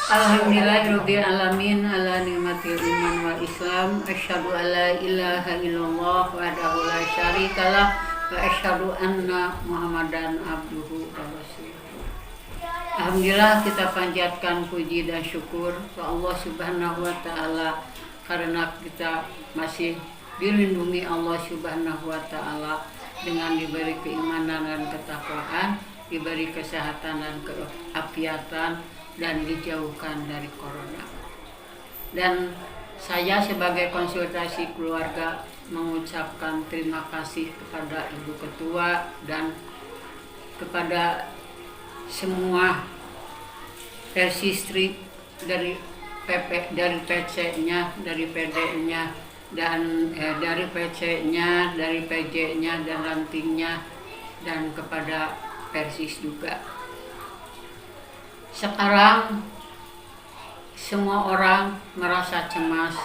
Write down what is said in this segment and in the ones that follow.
Alhamdulillahirabbil alamin ala nikmatil iman wal islam asyhadu alla ilaha illallah wahdahu la syarikalah wa asyhadu anna muhammadan abduhu wa rasuluh. Alhamdulillah kita panjatkan puji dan syukur ke Allah Subhanahu wa taala karena kita masih dilindungi Allah Subhanahu wa taala dengan diberi keimanan dan ketakwaan, diberi kesehatan dan keafiatan, dan dijauhkan dari corona. Dan saya sebagai konsultasi keluarga mengucapkan terima kasih kepada Ibu Ketua dan kepada semua Persistri dari dari PC-nya, dari PD-nya, dan dari PC-nya, dari PJ-nya dan rantingnya, dan kepada Persis juga. Sekarang semua orang merasa cemas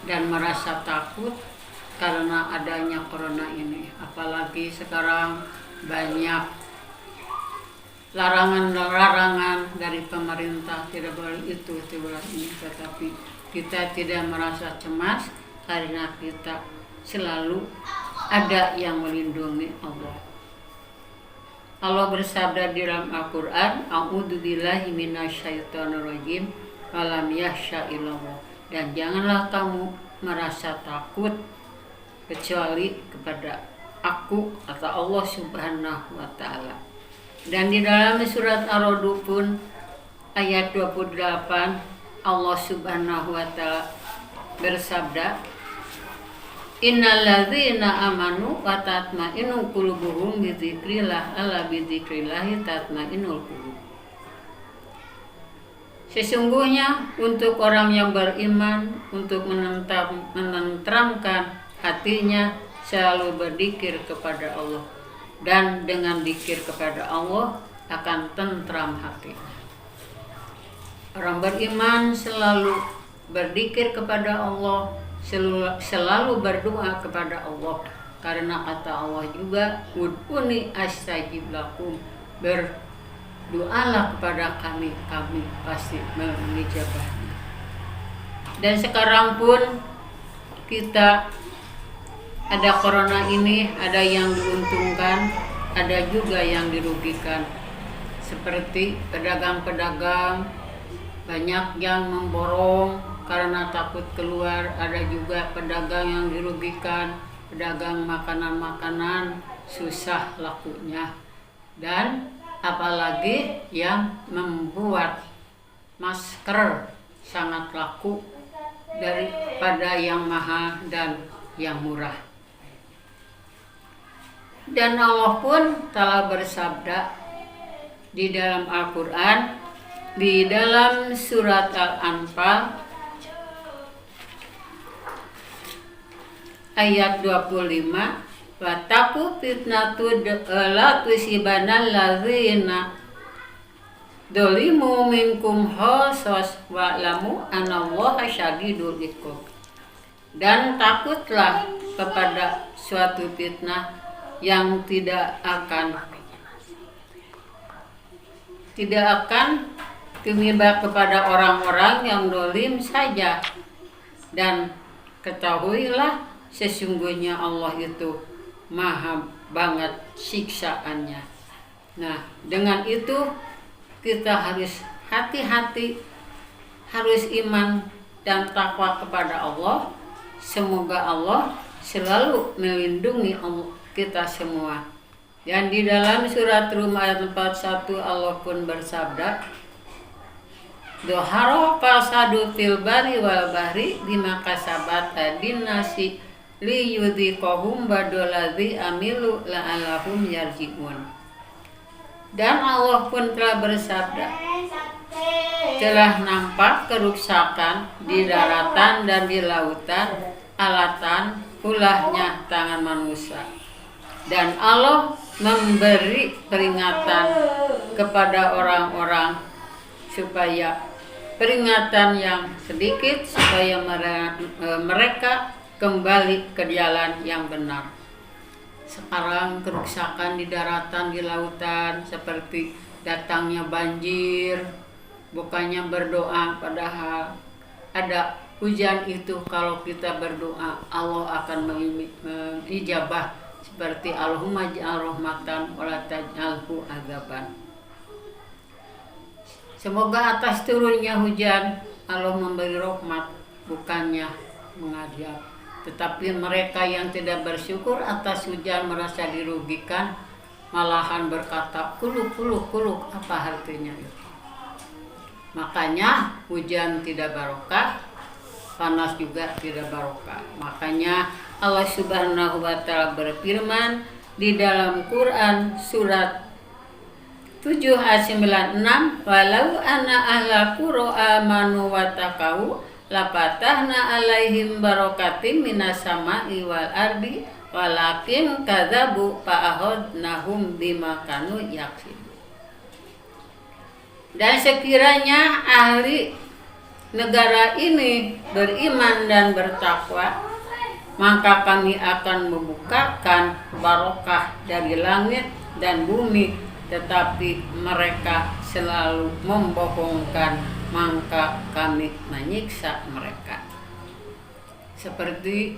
dan merasa takut karena adanya corona ini. Apalagi sekarang banyak larangan-larangan dari pemerintah, tidak boleh itu, tidak boleh ini. Tetapi kita tidak merasa cemas karena kita selalu ada yang melindungi Allah. Allah bersabda di dalam Al-Quran, A'udzubillahi minasyaitonirrajim, walam yahsya illallah. Dan janganlah kamu merasa takut kecuali kepada aku, kata Allah Subhanahu wa ta'ala. Dan di dalam surat Ar-Ra'd pun ayat 28 Allah Subhanahu wa ta'ala bersabda, Innal ladzina amanu wa tatma'innu qulubuhum bi dzikrillah ala bi dzikrillah tatma'innul qulub. Sesungguhnya untuk orang yang beriman, untuk menenteramkan hatinya, selalu berzikir kepada Allah, dan dengan zikir kepada Allah akan tentram hatinya. Orang beriman selalu berzikir kepada Allah, selalu berdoa kepada Allah, karena kata Allah juga, ud'uni astajib lakum, berdoalah kepada kami pasti mengijabahnya. Dan sekarang pun kita ada corona ini, ada yang diuntungkan, ada juga yang dirugikan. Seperti pedagang-pedagang banyak yang memborong karena takut keluar, ada juga pedagang yang dirugikan, pedagang makanan-makanan susah lakunya, dan apalagi yang membuat masker sangat laku daripada yang mahal dan yang murah. Dan Allah pun telah bersabda di dalam Al-Quran, di dalam surat Al-Anfal ayat 25, wattaqu fitnatud la tusibanal ladzina dzalimu minkum khassas wa'lamu anallaha syadidul iqab. Dan takutlah kepada suatu fitnah yang tidak akan menimpa kepada orang-orang yang zalim saja, dan ketahuilah sesungguhnya Allah itu maha banget siksaannya. Nah, dengan itu kita harus hati-hati, harus iman dan takwa kepada Allah. Semoga Allah selalu melindungi kita semua. Dan di dalam surat Rum ayat 41 Allah pun bersabda, Doharo fasadu fil bari wal bahri bima kasabat adin nasi li yudhiqahum badolazi amilu la'alahum yarji'un. Dan Allah pun telah bersabda, telah nampak keruksakan di daratan dan di lautan alatan ulahnya tangan manusia. Dan Allah memberi peringatan kepada orang-orang supaya peringatan yang sedikit supaya mereka kembali ke jalan yang benar. Sekarang kerusakan di daratan, di lautan, seperti datangnya banjir, bukannya berdoa, padahal ada hujan itu. Kalau kita berdoa, Allah akan mengijabah, seperti Allahumma ja'al rahmatan wa la taj'alhu adzaban. Semoga atas turunnya hujan Allah memberi rahmat, bukannya mengazab. Tetapi mereka yang tidak bersyukur atas hujan merasa dirugikan, malahan berkata, kuluk, apa artinya itu? Makanya hujan tidak barokah, panas juga tidak barokah. Makanya Allah Subhanahu wa Ta'ala berfirman di dalam Quran surat 7 ayat 96, walau anna ahla qura amanu wa taqau lapatahna alaihim barakatim minas sama'i wal ardi walakin kadzabu fa'akhadnahum bima kanu yaksibun. Dan sekiranya ahli negara ini beriman dan bertakwa, maka kami akan membukakan barokah dari langit dan bumi, tetapi mereka selalu membohongkan, maka kami menyiksa mereka. Seperti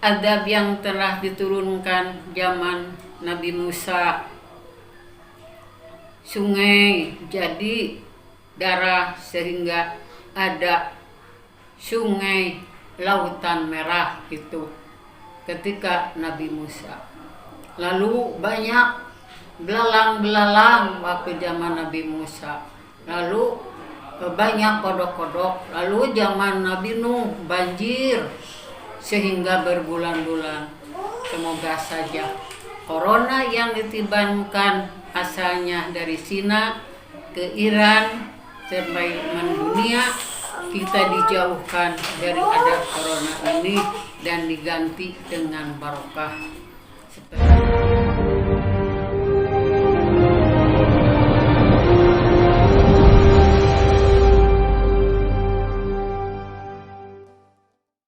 azab yang telah diturunkan zaman Nabi Musa, sungai jadi darah sehingga ada sungai lautan merah itu ketika Nabi Musa. Lalu banyak belalang waktu zaman Nabi Musa. Lalu banyak kodok-kodok. Lalu zaman Nabi Nuh banjir sehingga berbulan-bulan. Semoga saja corona yang ditibankan asalnya dari Cina ke Iran sampai mendunia, kita dijauhkan dari adab corona ini dan diganti dengan barokah.